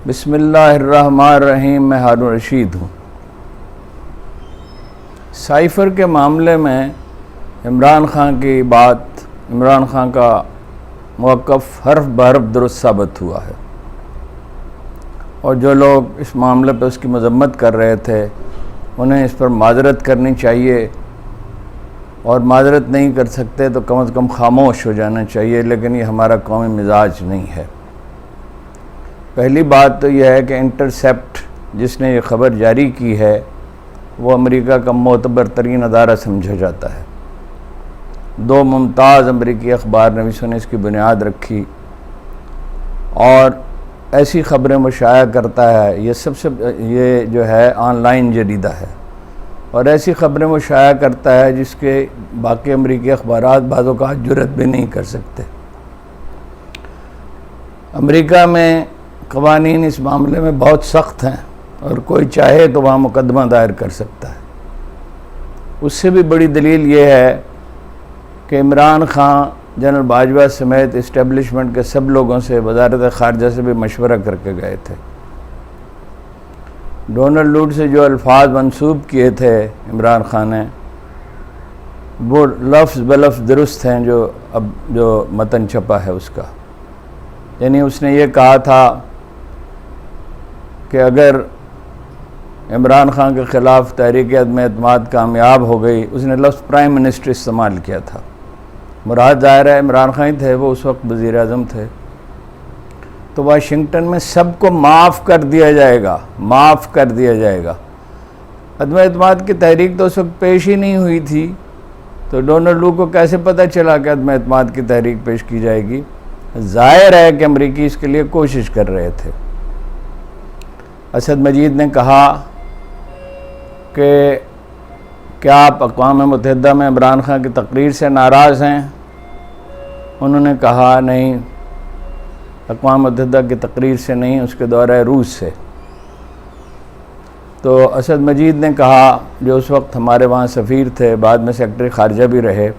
بسم اللہ الرحمن الرحیم. میں ہارون رشید ہوں. سائفر کے معاملے میں عمران خان کی بات، عمران خان کا موقف حرف بحرف درست ثابت ہوا ہے، اور جو لوگ اس معاملے پہ اس کی مذمت کر رہے تھے انہیں اس پر معذرت کرنی چاہیے، اور معذرت نہیں کر سکتے تو کم از کم خاموش ہو جانا چاہیے، لیکن یہ ہمارا قومی مزاج نہیں ہے. پہلی بات تو یہ ہے کہ انٹرسیپٹ جس نے یہ خبر جاری کی ہے وہ امریکہ کا معتبر ترین ادارہ سمجھا جاتا ہے. دو ممتاز امریکی اخبار نویسوں نے اس کی بنیاد رکھی، اور ایسی خبریں مشائع کرتا ہے. یہ جو ہے آن لائن جریدہ ہے، اور ایسی خبریں مشائع کرتا ہے جس کے باقی امریکی اخبارات بعض اوقات جرأت بھی نہیں کر سکتے. امریکہ میں قوانین اس معاملے میں بہت سخت ہیں، اور کوئی چاہے تو وہاں مقدمہ دائر کر سکتا ہے. اس سے بھی بڑی دلیل یہ ہے کہ عمران خان جنرل باجوہ سمیت اسٹیبلشمنٹ کے سب لوگوں سے، وزارت خارجہ سے بھی مشورہ کر کے گئے تھے. ڈونلڈ لوڈ سے جو الفاظ منسوب کیے تھے عمران خان نے، وہ لفظ بلفظ درست ہیں جو متن چھپا ہے اس کا. یعنی اس نے یہ کہا تھا کہ اگر عمران خان کے خلاف تحریک عدم اعتماد کامیاب ہو گئی، اس نے لفظ پرائم منسٹر استعمال کیا تھا. مراد ظاہر ہے عمران خان تھے، وہ اس وقت وزیر اعظم تھے. تو واشنگٹن میں سب کو معاف کر دیا جائے گا، معاف کر دیا جائے گا. عدم اعتماد کی تحریک تو اس وقت پیش ہی نہیں ہوئی تھی، تو ڈونلڈ لو کو کیسے پتہ چلا کہ عدم اعتماد کی تحریک پیش کی جائے گی؟ ظاہر ہے کہ امریکی اس کے لیے کوشش کر رہے تھے. اسد مجید نے کہا کہ کیا آپ اقوام متحدہ میں عمران خان کی تقریر سے ناراض ہیں؟ انہوں نے کہا نہیں، اقوام متحدہ کی تقریر سے نہیں، اس کے دورہ روس سے. تو اسد مجید نے کہا، جو اس وقت ہمارے وہاں سفیر تھے، بعد میں سیکرٹری خارجہ بھی رہے،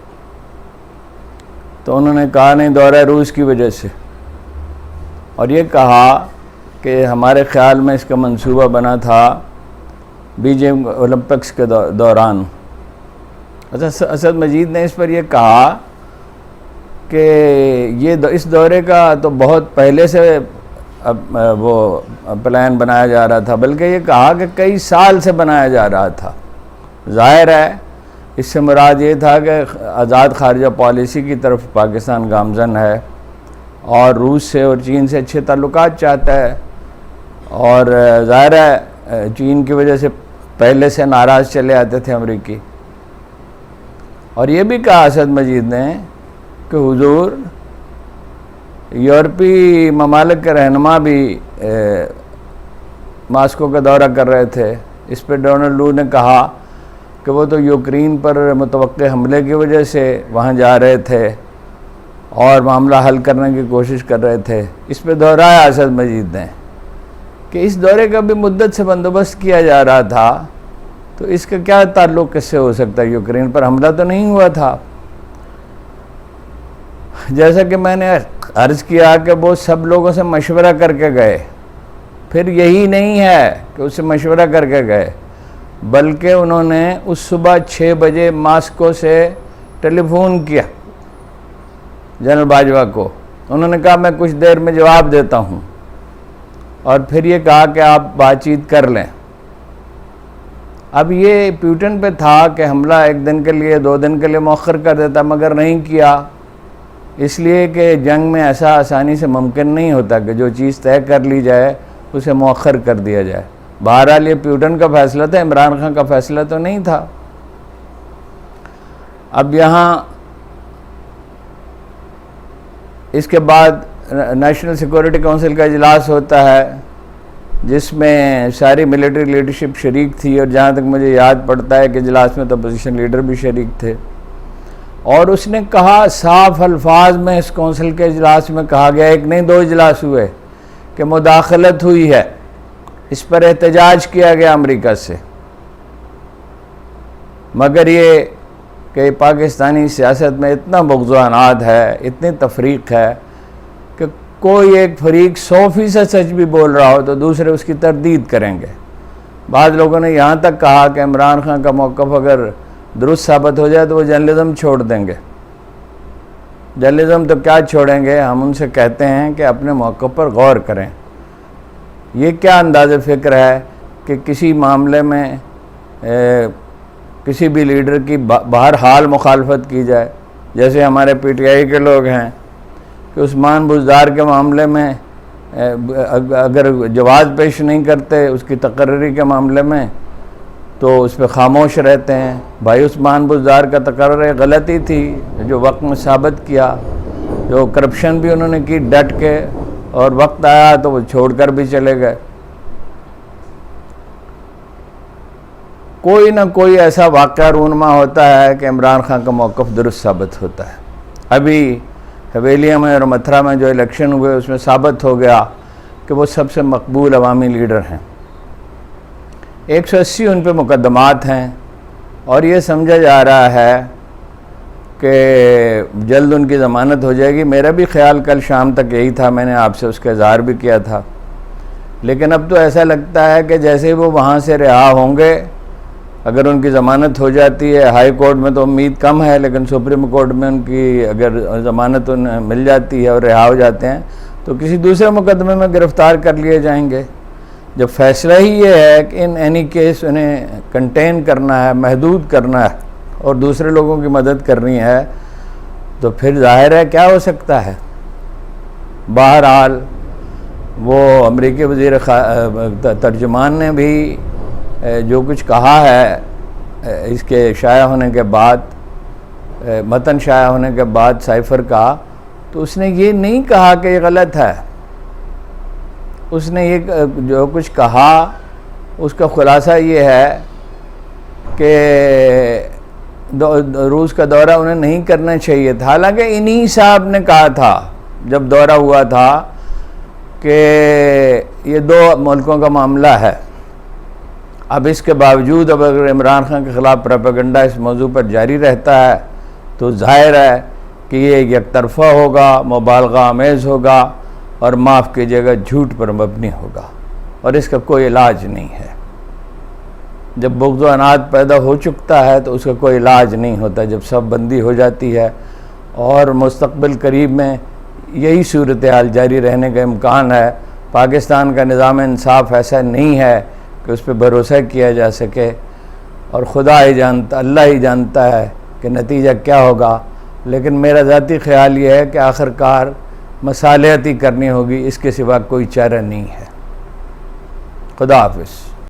تو انہوں نے کہا نہیں، دورہ روس کی وجہ سے. اور یہ کہا کہ ہمارے خیال میں اس کا منصوبہ بنا تھا بیجنگ اولمپکس کے دوران. اسد مجید نے اس پر یہ کہا کہ اس دورے کا تو بہت پہلے سے وہ پلان بنایا جا رہا تھا، بلکہ یہ کہا کہ کئی سال سے بنایا جا رہا تھا. ظاہر ہے اس سے مراد یہ تھا کہ آزاد خارجہ پالیسی کی طرف پاکستان گامزن ہے، اور روس سے اور چین سے اچھے تعلقات چاہتا ہے، اور ظاہر ہے چین کی وجہ سے پہلے سے ناراض چلے آتے تھے امریکی. اور یہ بھی کہا اسد مجید نے کہ حضور یورپی ممالک کے رہنما بھی ماسکو کا دورہ کر رہے تھے. اس پہ ڈونلڈ لو نے کہا کہ وہ تو یوکرین پر متوقع حملے کی وجہ سے وہاں جا رہے تھے اور معاملہ حل کرنے کی کوشش کر رہے تھے. اس پہ دہرایا اسد مجید نے کہ اس دورے کا بھی مدت سے بندوبست کیا جا رہا تھا، تو اس کا کیا تعلق کس سے ہو سکتا ہے؟ یوکرین پر حملہ تو نہیں ہوا تھا. جیسا کہ میں نے عرض کیا کہ وہ سب لوگوں سے مشورہ کر کے گئے. پھر یہی نہیں ہے کہ اس سے مشورہ کر کے گئے، بلکہ انہوں نے اس صبح 6 بجے ماسکو سے ٹیلی فون کیا جنرل باجوہ کو. انہوں نے کہا میں کچھ دیر میں جواب دیتا ہوں، اور پھر یہ کہا کہ آپ بات چیت کر لیں. اب یہ پیوٹن پہ تھا کہ حملہ 1 دن کے لیے 2 دن کے لیے مؤخر کر دیتا، مگر نہیں کیا، اس لیے کہ جنگ میں ایسا آسانی سے ممکن نہیں ہوتا کہ جو چیز طے کر لی جائے اسے مؤخر کر دیا جائے. بہرحال یہ پیوٹن کا فیصلہ تھا، عمران خان کا فیصلہ تو نہیں تھا. اب یہاں اس کے بعد نیشنل سیکورٹی کونسل کا اجلاس ہوتا ہے، جس میں ساری ملٹری لیڈرشپ شریک تھی، اور جہاں تک مجھے یاد پڑتا ہے کہ اجلاس میں تو اپوزیشن لیڈر بھی شریک تھے. اور اس نے کہا صاف الفاظ میں، اس کونسل کے اجلاس میں کہا گیا، 1 نہیں 2 اجلاس ہوئے، کہ مداخلت ہوئی ہے. اس پر احتجاج کیا گیا امریکہ سے، مگر یہ کہ پاکستانی سیاست میں اتنا بغض و عناد ہے، اتنی تفریق ہے کہ کوئی ایک فریق 100% سچ بھی بول رہا ہو تو دوسرے اس کی تردید کریں گے۔ بعض لوگوں نے یہاں تک کہا کہ عمران خان کا موقف اگر درست ثابت ہو جائے تو وہ جرنلزم چھوڑ دیں گے۔ جرنلزم تو کیا چھوڑیں گے، ہم ان سے کہتے ہیں کہ اپنے موقف پر غور کریں۔ یہ کیا انداز فکر ہے کہ کسی معاملے میں کسی بھی لیڈر کی بہرحال مخالفت کی جائے، جیسے ہمارے پی ٹی آئی کے لوگ ہیں کہ عثمان بزدار کے معاملے میں اگر جواز پیش نہیں کرتے اس کی تقرری کے معاملے میں تو اس پہ خاموش رہتے ہیں۔ بھائی عثمان بزدار کا تقرر غلطی تھی جو وقت میں ثابت کیا، جو کرپشن بھی انہوں نے کی ڈٹ کے، اور وقت آیا تو وہ چھوڑ کر بھی چلے گئے۔ کوئی نہ کوئی ایسا واقعہ رونما ہوتا ہے کہ عمران خان کا موقف درست ثابت ہوتا ہے۔ ابھی حویلیہ میں اور متھرا میں جو الیکشن ہوئے اس میں ثابت ہو گیا کہ وہ سب سے مقبول عوامی لیڈر ہیں۔ 180 ان پہ مقدمات ہیں اور یہ سمجھا جا رہا ہے کہ جلد ان کی ضمانت ہو جائے گی۔ میرا بھی خیال کل شام تک یہی تھا، میں نے آپ سے اس کا اظہار بھی کیا تھا، لیکن اب تو ایسا لگتا ہے کہ جیسے ہی وہ وہاں سے رہا ہوں گے، اگر ان کی ضمانت ہو جاتی ہے، ہائی کورٹ میں تو امید کم ہے لیکن سپریم کورٹ میں ان کی اگر ضمانت مل جاتی ہے اور رہا ہو جاتے ہیں تو کسی دوسرے مقدمے میں گرفتار کر لیے جائیں گے۔ جب فیصلہ ہی یہ ہے کہ ان اینی کیس انہیں کنٹین کرنا ہے، محدود کرنا ہے اور دوسرے لوگوں کی مدد کرنی ہے، تو پھر ظاہر ہے کیا ہو سکتا ہے۔ بہرحال وہ امریکی وزیر ترجمان نے بھی جو کچھ کہا ہے اس کے شائع ہونے کے بعد، متن شائع ہونے کے بعد سائفر کا، تو اس نے یہ نہیں کہا کہ یہ غلط ہے۔ اس نے یہ جو کچھ کہا اس کا خلاصہ یہ ہے کہ روس کا دورہ انہیں نہیں کرنا چاہیے تھا، حالانکہ انہی صاحب نے کہا تھا جب دورہ ہوا تھا کہ یہ دو ملکوں کا معاملہ ہے۔ اب اس کے باوجود اب اگر عمران خان کے خلاف پروپیگنڈا اس موضوع پر جاری رہتا ہے تو ظاہر ہے کہ یہ یک طرفہ ہوگا، مبالغہ آمیز ہوگا اور معاف کیجیے گا جھوٹ پر مبنی ہوگا، اور اس کا کوئی علاج نہیں ہے۔ جب بغض و عناد پیدا ہو چکتا ہے تو اس کا کوئی علاج نہیں ہوتا۔ جب سب بندی ہو جاتی ہے اور مستقبل قریب میں یہی صورتحال جاری رہنے کا امکان ہے، پاکستان کا نظام انصاف ایسا نہیں ہے کہ اس پہ بھروسہ کیا جا سکے، اور خدا ہی جانتا، اللہ ہی جانتا ہے کہ نتیجہ کیا ہوگا۔ لیکن میرا ذاتی خیال یہ ہے کہ آخر کار مصالحت ہی کرنی ہوگی، اس کے سوا کوئی چارہ نہیں ہے۔ خدا حافظ۔